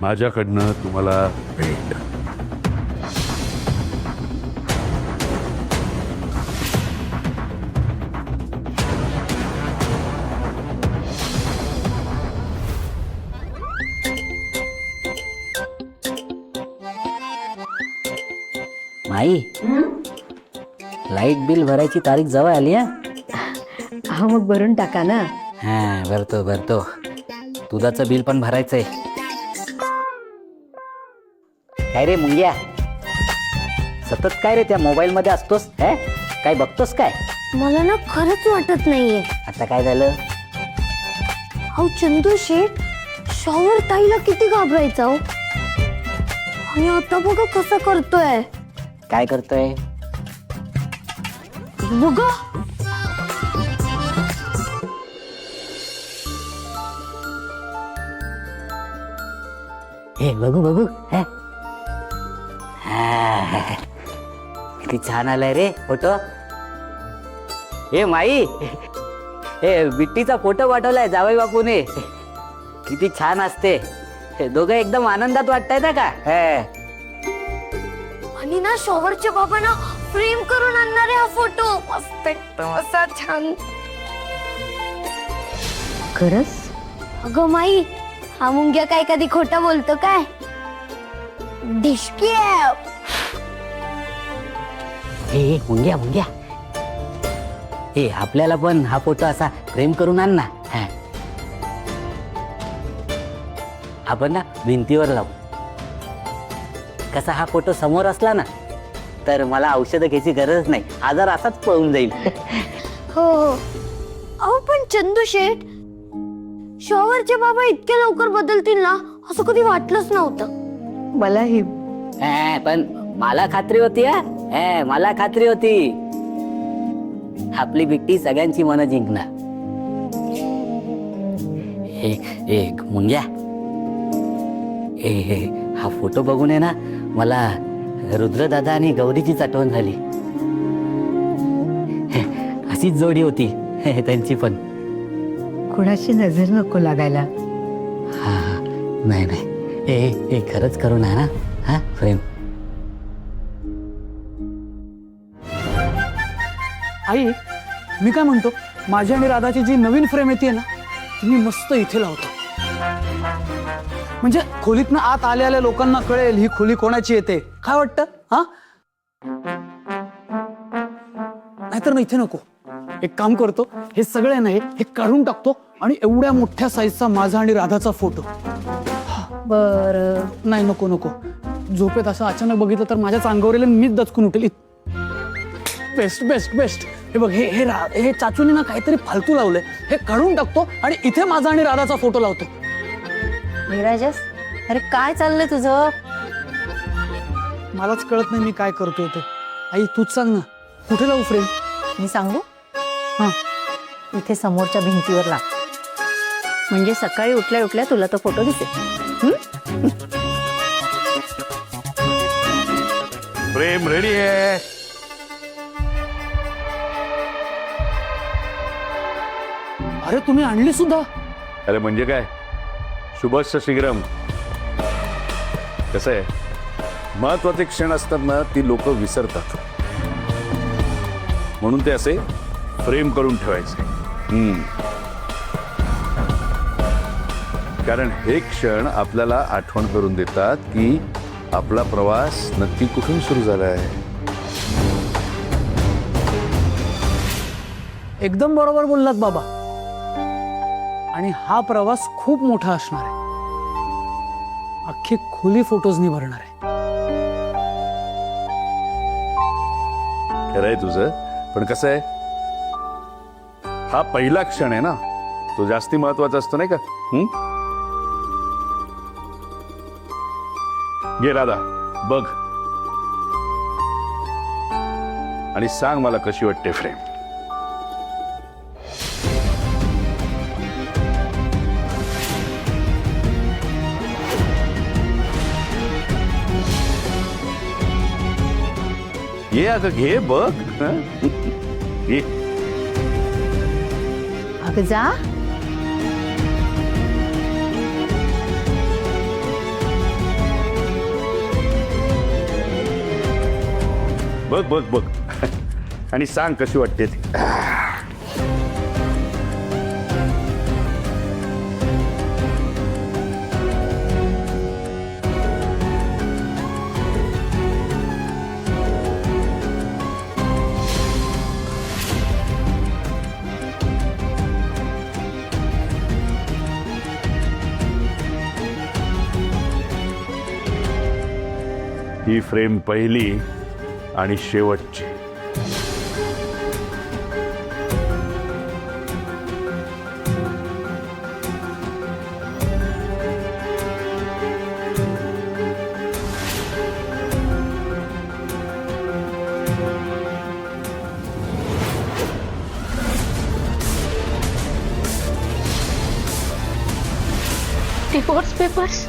माझ्याकडनं तुम्हाला भेट. माई, लाईट बिल भरायची तारीख जवळ आली. हा मग भरून टाका ना. हा भरतो भरतो. दुधाचं बिल पण भरायचंय. काय रे मुंग्या, सतत काय रे त्या मोबाईल मध्ये असतोस? काय बघतोस काय? मला ना खरंच वाटत नाहीये. आता काय झालं? अहो चंदू शेठ शॉवर ताईला किती घाबरायचा हो. आणि आता बघा कसं करतोय. काय करतोय? बघा हे बघू बघू. किती छान आलाय रे फोटो. हे माई, हे बिट्टीचा फोटो पाठवलाय जावई बापूने. किती छान असते. हे दोघं एकदम आनंदात वाटताय ना का? आणि ना शॉवरच्या बाबांना फ्रेम करून आणणारे हा फोटो मस्त एकदम असा छान. खरंच? अगं माई, हा मुंग्या काय कधी खोटं बोलतो काय? ढिशकी आहे. हे मुंग्या मुंग्या, हे आपल्याला पण हा फोटो असा फ्रेम करून आण ना. आपण ना भिंतीवर लावू. कसा हा फोटो समोर असला ना तर मला औषधं घ्यायची गरज नाही. आजार असाच पळून जाईल. हो हो. अहो पण चंदू शेठ, शॉवरचे बाबा इतक्या लवकर बदलतील ना असं कधी वाटलंच नव्हतं. मलाही. पण मला खात्री होती. मला खात्री होती आपली बिट्टी सगळ्यांची मनं जिंकणार. हे मुंग्या, हे हा फोटो बघून आहे ना मला रुद्रदादा आणि गौरीचीच आठवण झाली. अशीच जोडी होती त्यांची पण. कुणाची नजर नको लागायला. हा नाही नाही, हे खरंच करून आहे ना हा फ्रेम. आई, मी काय म्हणतो, माझी आणि राधाची जी नवीन फ्रेम येते ना ती मी मस्त इथे लावतो. म्हणजे खोलीतनं आत आलेल्या लोकांना कळेल ही खोली कोणाची येते. काय वाटतं? हा, नाहीतर ना इथे नको. एक काम करतो, हे सगळे नाही हे काढून टाकतो आणि एवढ्या मोठ्या साईजचा माझा आणि राधाचा फोटो. बर, नाही नको नको. झोपेत असं अचानक बघितलं तर माझ्याच अंगावर येईल, मीच दचकून उठेल. Best best best. हे बघ, हे चाचूने ना काहीतरी फालतू लावलंय. हे काढून टाकतो आणि इथे माझा आणि राधाचा फोटो लावतो. विराजस, अरे काय चाललंय तुझं? मलाच कळत नाही मी काय करतोय ते. आई तूच सांग ना, कुठे लावू फ्रेम? मी सांगू? हा, इथे समोरच्या भिंतीवर लाव. म्हणजे सकाळी उठल्या उठल्या तुला तो फोटो दिसेल. प्रेम रेडी आहे. अरे तुम्ही आणली सुद्धा? अरे म्हणजे काय, शुभश्च शीघ्रम. कसं आहे, महत्वाचे क्षण असतात ना ती लोक विसरतात, म्हणून ते असे फ्रेम करून ठेवायचे. कारण हे क्षण आपल्याला आठवण करून देतात की आपला प्रवास नक्की कुठून सुरू झाला आहे. एकदम बरोबर बोललात बाबा. आणि हा प्रवास खूप मोठा असणार आहे. अख्खी खोली फोटोजनी भरणार आहे. खरंय तुझं, पण कसं आहे, हा पहिला क्षण आहे ना, तो जास्ती महत्वाचा असतो नाही का? घे राधा, बघ आणि सांग मला कशी वाटते फ्रेम. ये अगं घे, बघ. घे. अगं जा. बघ बघ बघ आणि सांग कशी वाटते ती. ही फ्रेम पहिली आणि शेवटची. Divorce papers.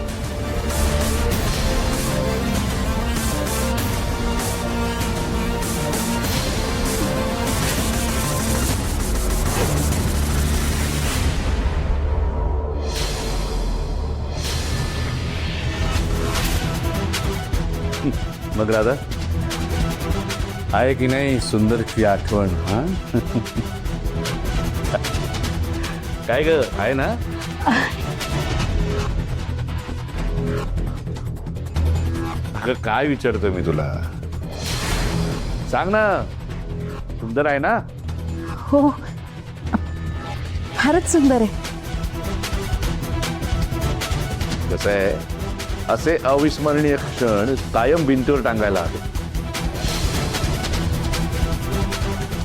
मग राधा आहे की नाही सुंदरची आठवण? हा काय ग, आहे ना? अगं काय विचारतोय मी तुला, सांग ना. सुंदर आहे ना? हो, फारच सुंदर आहे. कसं आहे, असे अविस्मरणीय क्षण कायम भिंतीवर टांगायला हवे.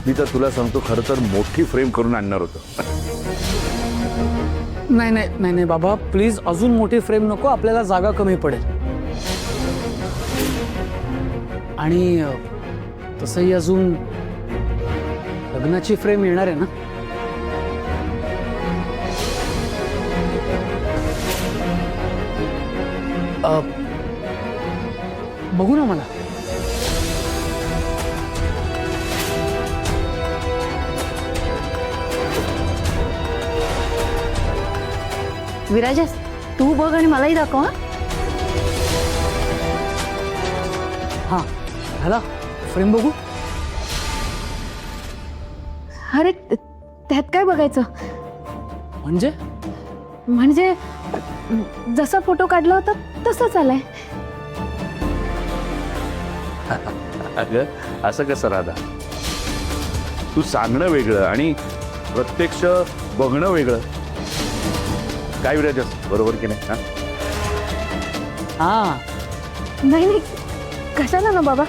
मी तर तुला सांगतो, खरं तर मोठी फ्रेम करून आणणार होतो. नाही नाही नाही नाही बाबा, प्लीज अजून मोठी फ्रेम नको, आपल्याला जागा कमी पडेल. आणि तसंही अजून लग्नाची फ्रेम येणार आहे ना. बघू ना मला. विराजस, तू बघ आणि मलाही दाखव. हा ह्याला फ्रेम बघू. अरे त्यात काय बघायचं? म्हणजे जसा फोटो काढला होता तसंच आलाय. अगं असं कसं राधा, तू सांगणं वेगळं आणि प्रत्यक्ष बघणं वेगळं. काय विराजस, बरोबर की नाही? हा नाही नाही, कशाला ना बाबा,